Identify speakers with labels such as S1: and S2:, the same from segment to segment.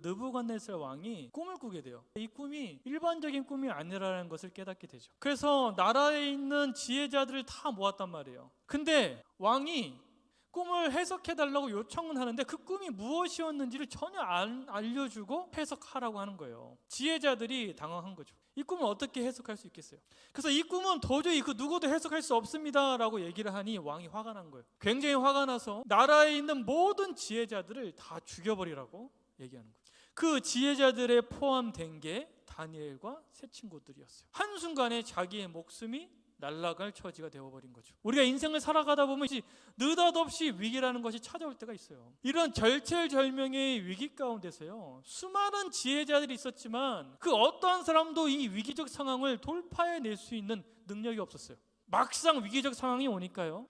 S1: 느부갓네살 왕이 꿈을 꾸게 돼요. 이 꿈이 일반적인 꿈이 아니라는 것을 깨닫게 되죠. 그래서 나라에 있는 지혜자들을 다 모았단 말이에요. 근데 왕이 꿈을 해석해달라고 요청은 하는데 그 꿈이 무엇이었는지를 전혀 안 알려주고 해석하라고 하는 거예요. 지혜자들이 당황한 거죠. 이 꿈을 어떻게 해석할 수 있겠어요? 그래서 이 꿈은 도저히 그 누구도 해석할 수 없습니다 라고 얘기를 하니 왕이 화가 난 거예요. 굉장히 화가 나서 나라에 있는 모든 지혜자들을 다 죽여버리라고 얘기하는 거예요. 그 지혜자들에 포함된 게 다니엘과 세 친구들이었어요. 한순간에 자기의 목숨이 날아갈 처지가 되어버린 거죠. 우리가 인생을 살아가다 보면 느닷없이 위기라는 것이 찾아올 때가 있어요. 이런 절체절명의 위기 가운데서요, 수많은 지혜자들이 있었지만 그 어떠한 사람도 이 위기적 상황을 돌파해낼 수 있는 능력이 없었어요. 막상 위기적 상황이 오니까요,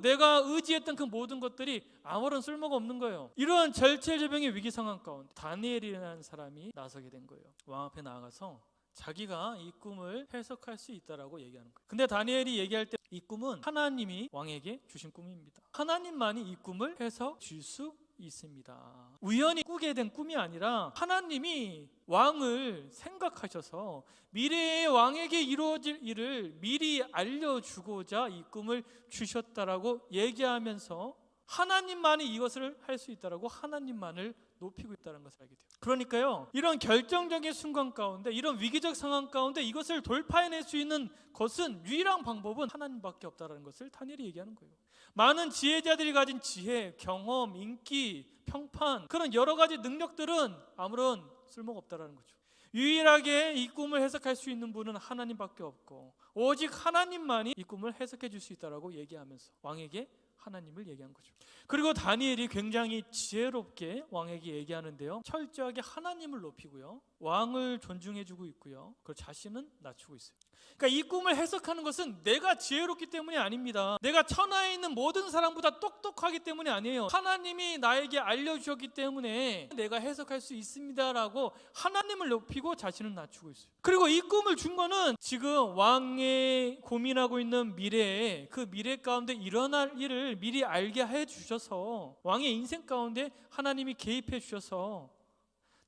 S1: 내가 의지했던 그 모든 것들이 아무런 쓸모가 없는 거예요. 이러한 절체절명의 위기 상황 가운데 다니엘이라는 사람이 나서게 된 거예요. 왕 앞에 나아가서 자기가 이 꿈을 해석할 수 있다라고 얘기하는 거예요. 근데 다니엘이 얘기할 때 이 꿈은 하나님이 왕에게 주신 꿈입니다. 하나님만이 이 꿈을 해석 줄 수 있습니다. 우연히 꾸게 된 꿈이 아니라 하나님이 왕을 생각하셔서 미래의 왕에게 이루어질 일을 미리 알려주고자 이 꿈을 주셨다라고 얘기하면서 하나님만이 이것을 할 수 있다라고 하나님만을 높이고 있다는 것을 알게 돼요. 그러니까요, 이런 결정적인 순간 가운데, 이런 위기적 상황 가운데 이것을 돌파해낼 수 있는 것은 유일한 방법은 하나님밖에 없다는 것을 다니엘이 얘기하는 거예요. 많은 지혜자들이 가진 지혜, 경험, 인기, 평판, 그런 여러 가지 능력들은 아무런 쓸모가 없다는 거죠. 유일하게 이 꿈을 해석할 수 있는 분은 하나님밖에 없고 오직 하나님만이 이 꿈을 해석해 줄 수 있다라고 얘기하면서 왕에게 하나님을 얘기한 거죠. 그리고 다니엘이 굉장히 지혜롭게 왕에게 얘기하는데요, 철저하게 하나님을 높이고요, 왕을 존중해주고 있고요, 그 자신은 낮추고 있어요. 그러니까 이 꿈을 해석하는 것은 내가 지혜롭기 때문이 아닙니다. 내가 천하에 있는 모든 사람보다 똑똑하기 때문이 아니에요. 하나님이 나에게 알려주셨기 때문에 내가 해석할 수 있습니다라고 하나님을 높이고 자신을 낮추고 있어요. 그리고 이 꿈을 준 거는 지금 왕이 고민하고 있는 미래에, 그 미래 가운데 일어날 일을 미리 알게 해주셔서 왕의 인생 가운데 하나님이 개입해 주셔서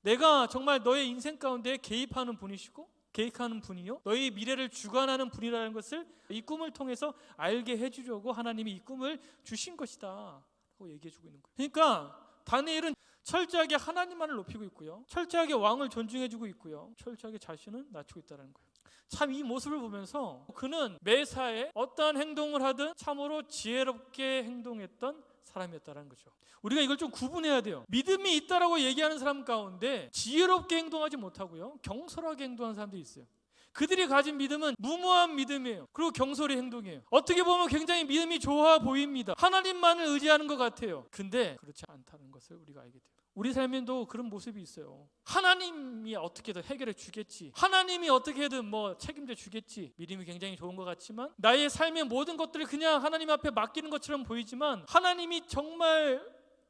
S1: 내가 정말 너의 인생 가운데 개입하는 분이시고 계획하는 분이요, 너희 미래를 주관하는 분이라는 것을 이 꿈을 통해서 알게 해주려고 하나님이 이 꿈을 주신 것이다 라고 얘기해주고 있는 거예요. 그러니까 다니엘은 철저하게 하나님만을 높이고 있고요, 철저하게 왕을 존중해주고 있고요, 철저하게 자신은 낮추고 있다는 거예요. 참 이 모습을 보면서 그는 매사에 어떠한 행동을 하든 참으로 지혜롭게 행동했던 사람이었다는 거죠. 우리가 이걸 좀 구분해야 돼요. 믿음이 있다라고 얘기하는 사람 가운데 지혜롭게 행동하지 못하고요, 경솔하게 행동하는 사람들이 있어요. 그들이 가진 믿음은 무모한 믿음이에요. 그리고 경솔의 행동이에요. 어떻게 보면 굉장히 믿음이 좋아 보입니다. 하나님만을 의지하는 것 같아요. 근데 그렇지 않다는 것을 우리가 알게 돼요. 우리 삶에도 그런 모습이 있어요. 하나님이 어떻게든 해결해 주겠지, 하나님이 어떻게든 책임져 주겠지, 믿음이 굉장히 좋은 것 같지만 나의 삶의 모든 것들을 그냥 하나님 앞에 맡기는 것처럼 보이지만 하나님이 정말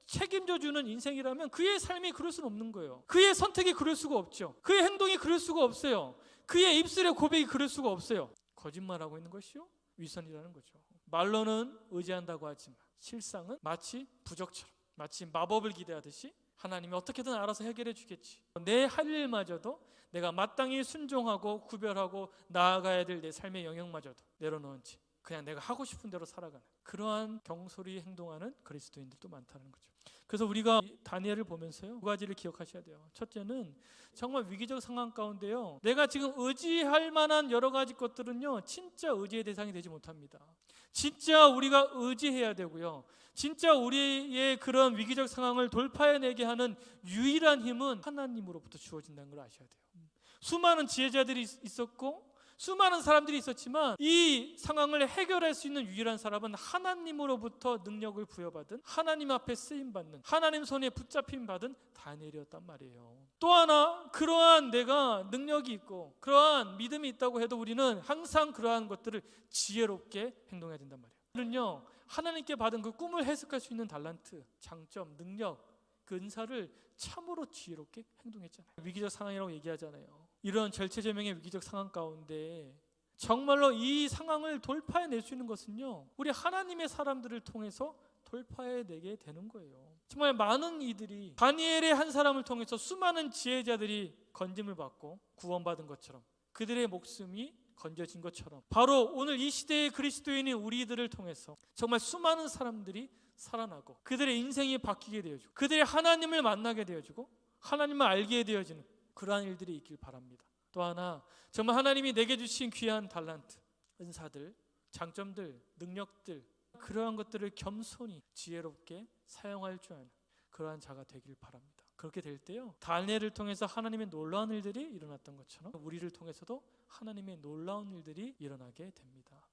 S1: 책임져 주는 인생이라면 그의 삶이 그럴 수는 없는 거예요. 그의 선택이 그럴 수가 없죠. 그의 행동이 그럴 수가 없어요. 그의 입술의 고백이 그럴 수가 없어요. 거짓말하고 있는 것이요, 위선이라는 거죠. 말로는 의지한다고 하지만 실상은 마치 부적처럼, 마치 마법을 기대하듯이 하나님이 어떻게든 알아서 해결해 주겠지, 내 할 일마저도 내가 마땅히 순종하고 구별하고 나아가야 될 내 삶의 영역마저도 내려놓은 채 그냥 내가 하고 싶은 대로 살아가는 그러한 경솔히 행동하는 그리스도인들도 많다는 거죠. 그래서 우리가 다니엘을 보면서요, 두 가지를 기억하셔야 돼요. 첫째는 정말 위기적 상황 가운데요, 내가 지금 의지할 만한 여러 가지 것들은요 진짜 의지의 대상이 되지 못합니다. 진짜 우리가 의지해야 되고요, 진짜 우리의 그런 위기적 상황을 돌파해내게 하는 유일한 힘은 하나님으로부터 주어진다는 걸 아셔야 돼요. 수많은 지혜자들이 있었고 수많은 사람들이 있었지만 이 상황을 해결할 수 있는 유일한 사람은 하나님으로부터 능력을 부여받은, 하나님 앞에 쓰임받는, 하나님 손에 붙잡힘 받은 다니엘이었단 말이에요. 또 하나, 그러한 내가 능력이 있고 그러한 믿음이 있다고 해도 우리는 항상 그러한 것들을 지혜롭게 행동해야 된단 말이에요. 우리는요, 하나님께 받은 그 꿈을 해석할 수 있는 달란트, 장점, 능력, 그 은사를 참으로 지혜롭게 행동했잖아요. 위기적 상황이라고 얘기하잖아요. 이런 절체절명의 위기적 상황 가운데 정말로 이 상황을 돌파해낼 수 있는 것은요, 우리 하나님의 사람들을 통해서 돌파해내게 되는 거예요. 정말 많은 이들이 다니엘의 한 사람을 통해서 수많은 지혜자들이 건짐을 받고 구원받은 것처럼, 그들의 목숨이 건져진 것처럼, 바로 오늘 이 시대의 그리스도인인 우리들을 통해서 정말 수많은 사람들이 살아나고 그들의 인생이 바뀌게 되어지고 그들의 하나님을 만나게 되어지고 하나님을 알게 되어지는 그러한 일들이 있길 바랍니다. 또 하나, 정말 하나님이 내게 주신 귀한 달란트, 은사들, 장점들, 능력들, 그러한 것들을 겸손히 지혜롭게 사용할 줄 아는 그러한 자가 되길 바랍니다. 그렇게 될 때요, 다니엘을 통해서 하나님의 놀라운 일들이 일어났던 것처럼 우리를 통해서도 하나님의 놀라운 일들이 일어나게 됩니다.